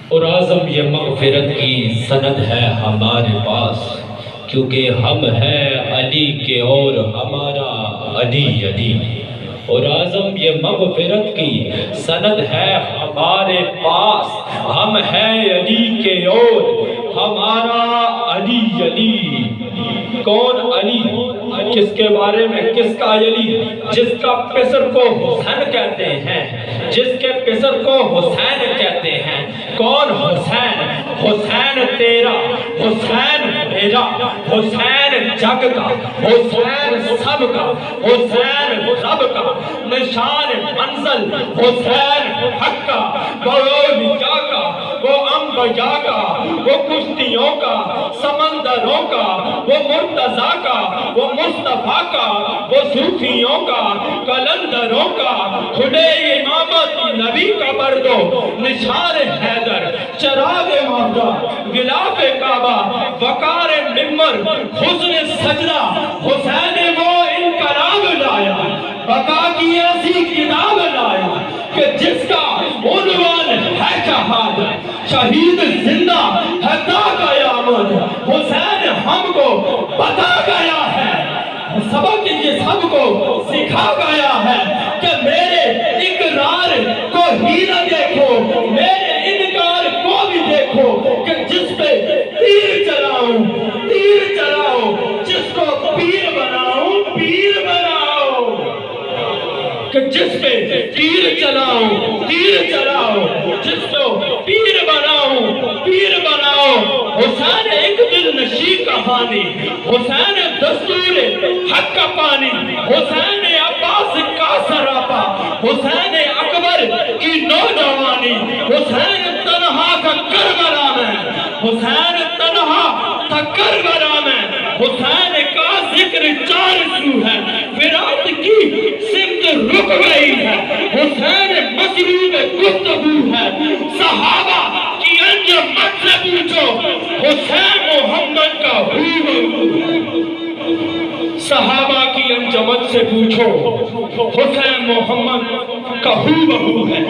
اور اعظم یہ مغفرت کی سند ہے ہمارے پاس، کیونکہ ہم ہیں علی کے اور ہمارا علی علی۔ اور اعظم یہ مغفرت کی سند ہے ہمارے پاس، ہم ہیں علی کے اور ہمارا علی علی۔ کون علی؟ کس کے بارے میں؟ کس کا علی؟ جس کا پسر کو حسین کہتے ہیں، جس کے پسر کو حسین کہتے ہیں۔ کون حسین؟ حسین تیرا، حسین میرا، حسین جگ کا، حسین سب کا، حسین رب کا، نشان منزل حسین حق کا، وہ اولیاء کا، وہ انبیاء کا، وہ کشتیوں کا، سمندروں کا، وہ مرتضیٰ کا، وہ مصطفیٰ کا، وہ صوفیوں کا، کلندروں کا، کھڑے امامت نبی کا بردو، نشان حیدر، چراغ مہدہ، غلاف کعبہ، وقار ممبر، حسن سجدہ، حسین وہ انقلاب لایا، بقا کی ایسی کتاب لایا کہ جس کا عنوان ہے شہادت، شہید زندہ ہے تا قیامت، حسین ہم کو بتا گیا ہے، سبق یہ سب کو سکھا گیا ہے کہ میرے اقرار کو ہی نہ دیکھو، میرے انکار کو بھی دیکھو، کہ جس پہ تیر چلاؤں تیر چلاؤ، جس کو پیر بناؤں پیر بناؤ، کہ جس پہ تیر چلاؤں تیر چلاؤ، جس کو پیر بناؤں پیر بناؤ۔ حسین ایک دل نشی کہانی، حسین دستور حق کا پانی، حسین عباس کا سراپا، حسین اکبر کی نوجوانی، حسین تنہا کا کربلا میں، حسین تنہا تھا کربلا میں، حسین کا ذکر چار سو ہے، فرات کی سمت رک گئی ہے، حسین مصروف گفتگو ہے، صحابہ کی انجمن سے پوچھو حسین محمد کا صحابہ کی انجمن سے پوچھو حسین محمد کا ہو بہو ہے۔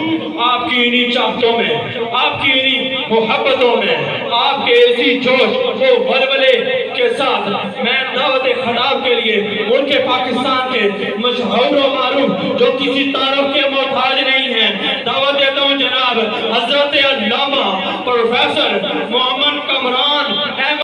آپ کی انہی چاہتوں میں، آپ کی انہی محبتوں میں، آپ کے ایسی جوش و ولولے کے ساتھ میں دعوت خطاب کے لیے ملک پاکستان کے مشہور و معروف جو کسی تعارف کے محتاج نہیں ہیں، دعوت دیتا ہوں جناب حضرت علامہ پروفیسر محمد کامران